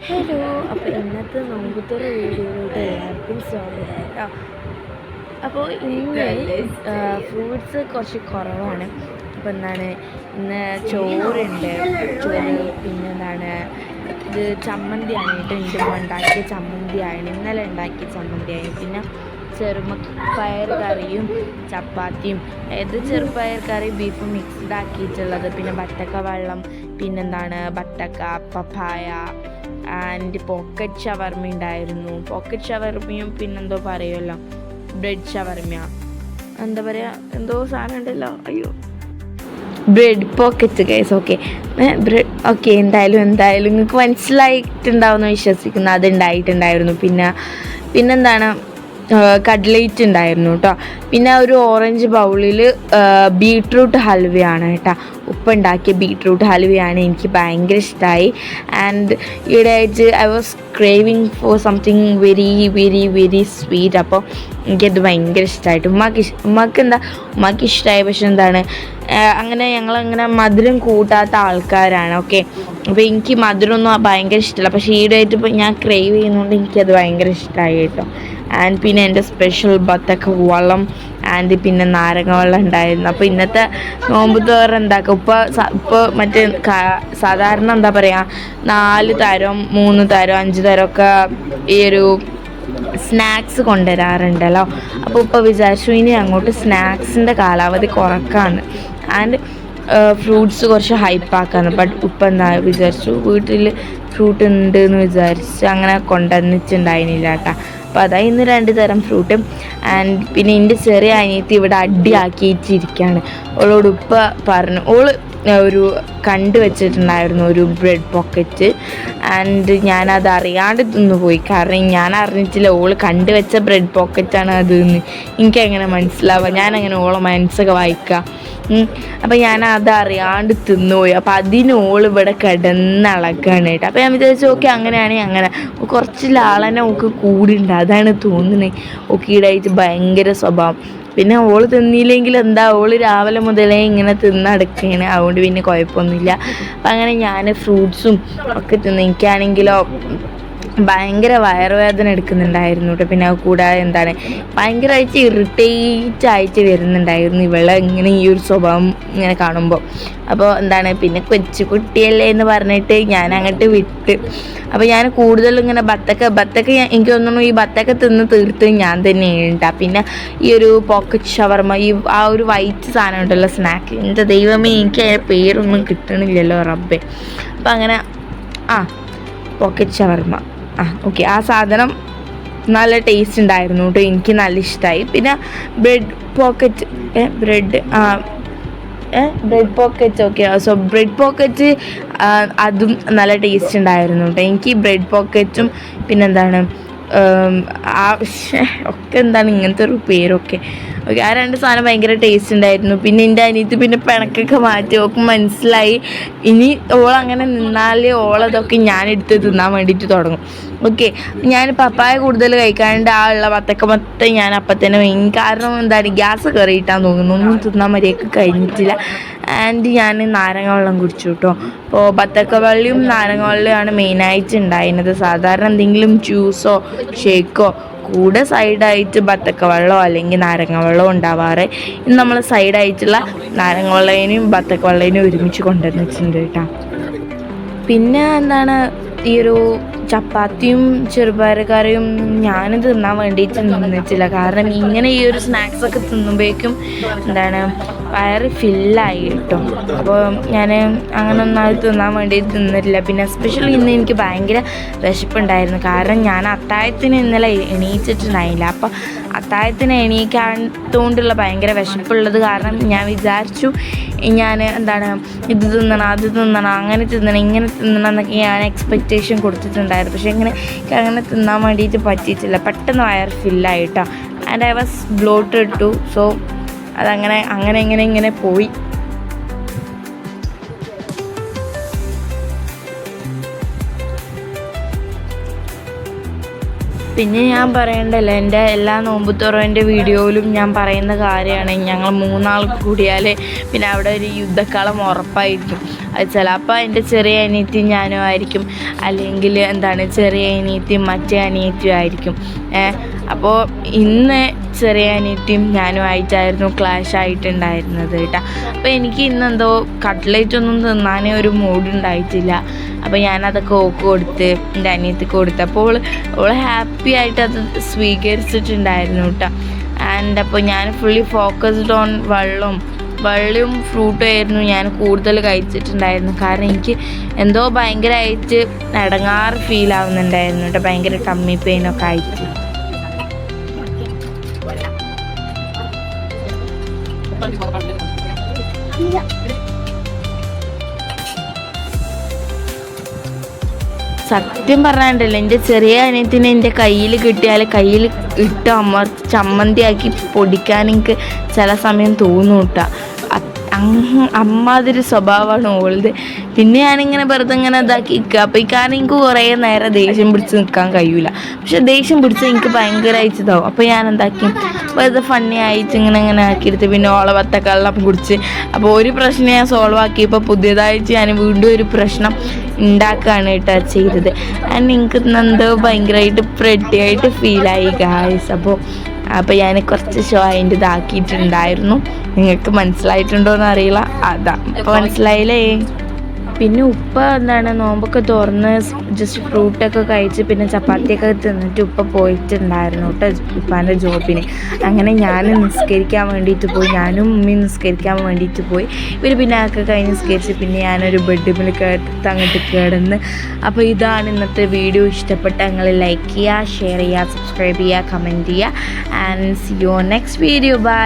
Hello, അപ്പോൾ ഇന്നത്തെ നോമ്പുതുറ വീഡിയോയിലോട്ട് എല്ലാവർക്കും സ്വാഗതം കേട്ടോ. അപ്പോൾ ഇന്ന് ഫ്രൂട്ട്സ് കുറച്ച് കുറവാണ്. അപ്പോൾ ഇന്ന് ചോറുണ്ട്. പിന്നെന്താണ് ഇത് ചമ്മന്തിയാണ് കേട്ടോ. എൻ്റെ ഉമ്മ ഉണ്ടാക്കിയ ചമ്മന്തിയാണ്, ഇന്നലെ ഉണ്ടാക്കിയ ചമ്മന്തിയായി. പിന്നെ ചെറുപയർ കറിയും ചപ്പാത്തിയും, ചെറുപയർ കറി ബീഫ് മിക്സ്ഡ് ആക്കിയിട്ടുള്ളത്. പിന്നെ ബട്ടക്ക വെള്ളം, ബട്ടക്ക, പപ്പായ ആൻഡ് പോക്കറ്റ് ഷവർമ ഉണ്ടായിരുന്നു. പോക്കറ്റ് ഷവർമയും പിന്നെന്തോ പറയുമല്ലോ, ബ്രെഡ് ഷവർമ, എന്താ പറയുക, എന്തോ സാധനം ഉണ്ടല്ലോ, അയ്യോ, bread pocket guys. Okay, bread. Okay, എന്തായാലും നിങ്ങൾക്ക് മനസ്സിലായിട്ടുണ്ടാവുമെന്ന് വിശ്വസിക്കുന്നു. അത് ഉണ്ടായിട്ടുണ്ടായിരുന്നു. പിന്നെന്താണ് കട്ട്ലേറ്റ് ഉണ്ടായിരുന്നു കേട്ടോ. പിന്നെ ഒരു ഓറഞ്ച് ബൗളിൽ ബീട്രൂട്ട് ഹൽവയാണ് കേട്ടോ. ഉപ്പുണ്ടാക്കിയ ബീട്രൂട്ട് ഹൽവയാണ്, എനിക്ക് ഭയങ്കര ഇഷ്ടമായി. ആൻഡ് ഈയിടെയായിട്ട് I was craving for something very very very sweet. അപ്പോൾ എനിക്കത് ഭയങ്കര ഇഷ്ടമായിട്ട്. ഉമ്മാക്ക് ഇഷ്ടമായി. പക്ഷെ അങ്ങനെ ഞങ്ങളങ്ങനെ മധുരം കൂട്ടാത്ത ആൾക്കാരാണ്. ഓക്കെ, അപ്പോൾ എനിക്ക് മധുരമൊന്നും ഭയങ്കര ഇഷ്ടമല്ല. പക്ഷേ ഈയിടെയായിട്ട് ഇപ്പോൾ ഞാൻ ക്രേവ് ചെയ്യുന്നതുകൊണ്ട് എനിക്കത് ഭയങ്കര ഇഷ്ടമായി കേട്ടോ. ആൻഡ് പിന്നെ എൻ്റെ സ്പെഷ്യൽ ബത്തക്ക വെള്ളം ആൻഡ് പിന്നെ നാരങ്ങ വെള്ളം ഉണ്ടായിരുന്നു. അപ്പോൾ ഇന്നത്തെ നോമ്പ് തോറ എന്താക്കുക, ഇപ്പോൾ മറ്റേ സാധാരണ എന്താ പറയുക, 4 തരം 3 തരം 5 തരമൊക്കെ ഈ ഒരു സ്നാക്സ് കൊണ്ടുവരാറുണ്ടല്ലോ. അപ്പോൾ ഇപ്പോൾ വിചാരിച്ചു ഇനി അങ്ങോട്ട് സ്നാക്സിൻ്റെ കാലാവധി കുറക്കാണ്. ആൻഡ് ഫ്രൂട്ട്സ് കുറച്ച് ഹൈപ്പാക്കാന്ന്. ബട്ട് ഇപ്പം എന്താ വിചാരിച്ചു, വീട്ടിൽ ഫ്രൂട്ട് ഉണ്ട് എന്ന് വിചാരിച്ച് അങ്ങനെ കൊണ്ടുവന്നിട്ടുണ്ടായിരുന്നില്ല കേട്ടോ. അപ്പോൾ അതാ ഇന്ന് 2 തരം ഫ്രൂട്ടും. ആൻഡ് പിന്നെ എൻ്റെ ചെറിയ അനിയത്തി ഇവിടെ അടിയാക്കിയിട്ടിരിക്കുകയാണ്. ഓളോട് ഉപ്പ പറഞ്ഞു, ഓള് ഒരു കണ്ടുവച്ചിട്ടുണ്ടായിരുന്നു ഒരു ബ്രെഡ് പോക്കറ്റ്. ആൻഡ് ഞാനത് അറിയാണ്ട് തിന്നുപോയി. കാരണം ഞാൻ അറിഞ്ഞിട്ടില്ല ഓള് കണ്ടുവച്ച ബ്രെഡ് പോക്കറ്റാണ് അത് എന്ന്. എനിക്കങ്ങനെ മനസ്സിലാവുക, ഞാനങ്ങനെ ഓളെ മനസ്സൊക്കെ വായിക്കുക. അപ്പം ഞാൻ അതറിയാണ്ട് തിന്നുപോയി. അപ്പം അതിനോൾ ഇവിടെ കിടന്നിളകാണ് കേട്ടോ. അപ്പം ഞാൻ വിചാരിച്ചു ഓക്കെ, അങ്ങനെയാണെങ്കിൽ അങ്ങനെ കുറച്ച് ലാളനെ ഓക്ക് കൂടുണ്ട്, അതാണ് തോന്നുന്നത്. ഓക്കെ, ഈടായിട്ട് ഭയങ്കര സ്വഭാവം. പിന്നെ ഓള് തിന്നില്ലെങ്കിൽ എന്താ, ഓള് രാവിലെ മുതലേ ഇങ്ങനെ തിന്നടക്കുകയാണ്. അതുകൊണ്ട് പിന്നെ കുഴപ്പമൊന്നുമില്ല. അപ്പം അങ്ങനെ ഞാൻ ഫ്രൂട്ട്സും ഒക്കെ തിന്ന്. എനിക്കാണെങ്കിലോ ഭയങ്കര വയറുവേദന എടുക്കുന്നുണ്ടായിരുന്നു കേട്ടോ. പിന്നെ കൂടാതെ ഭയങ്കരമായിട്ട് ഇറിറ്റേറ്റ് ആയിട്ട് വരുന്നുണ്ടായിരുന്നു ഇവളെ ഇങ്ങനെ ഈ ഒരു സ്വഭാവം ഇങ്ങനെ കാണുമ്പോൾ. അപ്പോൾ പിന്നെ കൊച്ചു കുട്ടിയല്ലേ എന്ന് പറഞ്ഞിട്ട് ഞാൻ അങ്ങോട്ട് വിട്ട്. അപ്പോൾ ഞാൻ കൂടുതലും ഇങ്ങനെ ബത്തക്ക എനിക്ക് തോന്നുന്നു ഈ ബത്തക്ക തിന്ന് തീർത്ത് ഞാൻ തന്നെയാണ് കേട്ടോ. പിന്നെ ഈ ഒരു പോക്കറ്റ് ഷവർമ, ആ ഒരു വൈറ്റ് സാധനം ഉണ്ടല്ലോ സ്നാക്ക്, എൻ്റെ ദൈവമേ, എനിക്ക് അതിൻ്റെ പേരൊന്നും കിട്ടണില്ലല്ലോ റബ്ബേ. അപ്പോൾ അങ്ങനെ പോക്കറ്റ് ഷവർമ, ഓക്കെ, ആ സാധനം നല്ല ടേസ്റ്റ് ഉണ്ടായിരുന്നു കേട്ടോ. എനിക്ക് നല്ല ഇഷ്ടമായി. പിന്നെ bread pocket, okay. So bread pocket അതും നല്ല ടേസ്റ്റ് ഉണ്ടായിരുന്നു കേട്ടോ. എനിക്ക് ബ്രെഡ് പോക്കറ്റും ഒക്കെ ഇങ്ങനത്തെ ഒരു പേരൊക്കെ ഓക്കെ, ആ 2 സാധനം ഭയങ്കര ടേസ്റ്റ് ഉണ്ടായിരുന്നു. പിന്നെ എൻ്റെ അനിയത്തി പിന്നെ പിണക്കൊക്കെ മാറ്റി. ഓക്ക് മനസ്സിലായി ഇനി ഓളങ്ങനെ നിന്നാൽ ഓളതൊക്കെ ഞാനെടുത്ത് തിന്നാൻ വേണ്ടിയിട്ട് തുടങ്ങും. ഓക്കെ, ഞാൻ പപ്പായ കൂടുതൽ കഴിക്കാണ്ട് ആ ഉള്ള ബത്തക്ക മൊത്തം ഞാൻ അപ്പം തന്നെ വയ്ക്കും. കാരണം ഗ്യാസ് കയറിയിട്ടാന്ന് തോന്നുന്നു, ഒന്നും തിന്നാൻ മര്യാദക്ക് കഴിഞ്ഞിട്ടില്ല. ആൻഡ് ഞാൻ നാരങ്ങ വെള്ളം കുടിച്ചു കേട്ടോ. അപ്പോൾ ബത്തക്ക വെള്ളയും നാരങ്ങ വെള്ളമാണ് മെയിനായിട്ട് ഉണ്ടായിരുന്നത്. സാധാരണ എന്തെങ്കിലും ജ്യൂസോ ഷേക്കോ കൂടെ സൈഡായിട്ട് ബത്തക്ക വെള്ളമോ അല്ലെങ്കിൽ നാരങ്ങ വെള്ളമോ ഉണ്ടാവാറ്. ഇന്ന് നമ്മൾ സൈഡായിട്ടുള്ള നാരങ്ങ വെള്ളേനും ബത്തക്ക വെള്ളേനും ഒരുമിച്ച് കൊണ്ടുവന്നിട്ടുണ്ട് കേട്ടോ. പിന്നെ ഈ ഒരു ചപ്പാത്തിയും ചെറുപയർ കറിയും ഞാൻ തിന്നാൻ വേണ്ടിയിട്ട് നിന്നിട്ടില്ല. കാരണം ഇങ്ങനെ ഈ ഒരു സ്നാക്സൊക്കെ തിന്നുമ്പോഴേക്കും വയറ് ഫില്ലായി കേട്ടോ. അപ്പോൾ ഞാൻ അങ്ങനെ ഒന്നും തിന്നാൻ വേണ്ടിയിട്ട് തിന്നിട്ടില്ല. പിന്നെ എസ്പെഷ്യലി ഇന്ന് എനിക്ക് ഭയങ്കര വിശപ്പുണ്ടായിരുന്നു. കാരണം ഞാൻ അത്താഴത്തിന് ഇന്നലെ എണീച്ചിട്ടുണ്ടായില്ല. അപ്പോൾ അത്താഴത്തിന് എണീക്കാത്തതുകൊണ്ടുള്ള ഭയങ്കര വിശപ്പുള്ളത് കാരണം ഞാൻ വിചാരിച്ചു ഞാൻ ഇത് തിന്നണം അത് തിന്നണം അങ്ങനെ തിന്നണം ഇങ്ങനെ തിന്നണം എന്നൊക്കെ ഞാൻ എക്സ്പെക്റ്റേഷൻ കൊടുത്തിട്ടുണ്ടായിരുന്നു. പക്ഷേ അങ്ങനെ തിന്നാൻ വേണ്ടിയിട്ട് പറ്റിയിട്ടില്ല. പെട്ടെന്ന് വയർ ഫില്ലായിട്ടോ. And I was bloated too. So അതങ്ങനെ ഇങ്ങനെ പോയി. പിന്നെ ഞാൻ പറയണ്ടല്ലോ, എൻ്റെ എല്ലാ നോമ്പുതുറൻ്റെ വീഡിയോയിലും ഞാൻ പറയുന്ന കാര്യമാണ്, ഞങ്ങൾ 3 ആൾ കൂടിയാൽ പിന്നെ അവിടെ ഒരു യുദ്ധക്കളം ഉറപ്പായിരിക്കും. അത് ചിലപ്പോൾ എൻ്റെ ചെറിയ അനിയത്തിയും ഞാനും ആയിരിക്കും, അല്ലെങ്കിൽ ചെറിയ അനിയത്തിയും മറ്റേ അനിയത്തിയും ആയിരിക്കും. അപ്പോൾ ഇന്ന് ചെറിയ അനിയത്തിയും ഞാനും ആയിട്ടായിരുന്നു ക്ലാഷ് ആയിട്ടുണ്ടായിരുന്നത് കേട്ടോ. അപ്പോൾ എനിക്ക് ഇന്നെന്തോ കട്ട്ലേറ്റൊന്നും തിന്നാനേ ഒരു മൂഡ് ഉണ്ടായിട്ടില്ല. അപ്പോൾ ഞാനതൊക്കെ ഓക്ക് കൊടുത്ത് എൻ്റെ അനിയത്തിക്ക് കൊടുത്ത്, അപ്പോൾ അവൾ ഹാപ്പി ആയിട്ട് അത് സ്വീകരിച്ചിട്ടുണ്ടായിരുന്നു കേട്ടോ. ആൻഡ് അപ്പോൾ ഞാൻ ഫുള്ളി ഫോക്കസ്ഡ് ഓൺ വെള്ളവും ഫ്രൂട്ടും ആയിരുന്നു ഞാൻ കൂടുതൽ കഴിച്ചിട്ടുണ്ടായിരുന്നു. കാരണം എനിക്ക് എന്തോ ഭയങ്കരമായിട്ട് ഇടങ്ങാറ് ഫീൽ ആവുന്നുണ്ടായിരുന്നു കേട്ടോ, ഭയങ്കര ടമ്മി പെയിനൊക്കെ ആയിട്ട്. സത്യം പറഞ്ഞിട്ടുണ്ടല്ലോ, എൻ്റെ ചെറിയ അനിയത്തിനെ എൻ്റെ കയ്യിൽ കിട്ടിയാൽ കയ്യിൽ ഇട്ട് ചമ്മന്തിയാക്കി പൊടിക്കാൻ എനിക്ക് ചില സമയം തോന്നും കേട്ടോ. അമ്മാതിരി സ്വഭാവമാണ് ഓളത്. പിന്നെ ഞാനിങ്ങനെ വെറുതെ ഇങ്ങനെ ഇതാക്കി നിൽക്കുക. അപ്പോൾ ഈ കാരണം എനിക്ക് കുറേ നേരം ദേഷ്യം പിടിച്ച് നിൽക്കാൻ കഴിയില്ല. പക്ഷെ ദേഷ്യം പിടിച്ച് എനിക്ക് ഭയങ്കരമായിട്ട് ഇതാവും. അപ്പോൾ ഞാൻ എന്താക്കി വെറുതെ ഫണ്ണി ആയിട്ട് ഇങ്ങനെ ആക്കിയെടുത്ത് പിന്നെ ഓളെ വത്തക്കള്ളം കുടിച്ച്. അപ്പോൾ ഒരു പ്രശ്നം ഞാൻ സോൾവ് ആക്കിയപ്പോൾ പുതിയതായിട്ട് ഞാൻ വീണ്ടും ഒരു പ്രശ്നം ഉണ്ടാക്കുകയാണ് കേട്ടോ ചെയ്തത്. ആൻഡ് എനിക്ക് എന്തോ ഭയങ്കരമായിട്ട് പ്രെട്ടിയായിട്ട് ഫീലായി ഗായ്സ്. അപ്പോൾ ഞാൻ കുറച്ച് ഷോ അതിൻ്റെ ഇതാക്കിയിട്ടുണ്ടായിരുന്നു. നിങ്ങൾക്ക് മനസ്സിലായിട്ടുണ്ടോയെന്ന് അറിയില്ല. അതാ ഇപ്പോൾ മനസ്സിലായില്ലേ. പിന്നെ ഉപ്പ നോമ്പൊക്കെ തുറന്ന് ജസ്റ്റ് ഫ്രൂട്ടൊക്കെ കഴിച്ച് പിന്നെ ചപ്പാത്തിയൊക്കെ തിന്നിട്ട് ഉപ്പ പോയിട്ടുണ്ടായിരുന്നു കേട്ടോ ഉപ്പാൻ്റെ ജോബിന്. അങ്ങനെ ഞാൻ നിസ്കരിക്കാൻ വേണ്ടിയിട്ട് പോയി, ഞാനും ഉമ്മയും നിസ്കരിക്കാൻ വേണ്ടിയിട്ട് പോയി. ഇവർ പിന്നെ ഒക്കെ കഴിഞ്ഞ് നിസ്കരിച്ച് പിന്നെ ഞാനൊരു ബെഡിൽ അങ്ങോട്ട് കിടന്ന്. അപ്പോൾ ഇതാണ് ഇന്നത്തെ വീഡിയോ. ഇഷ്ടപ്പെട്ട നിങ്ങൾ ലൈക്ക് ചെയ്യുക, ഷെയർ ചെയ്യുക, സബ്സ്ക്രൈബ് ചെയ്യുക, കമൻറ്റ് ചെയ്യുക. And see you next video. By.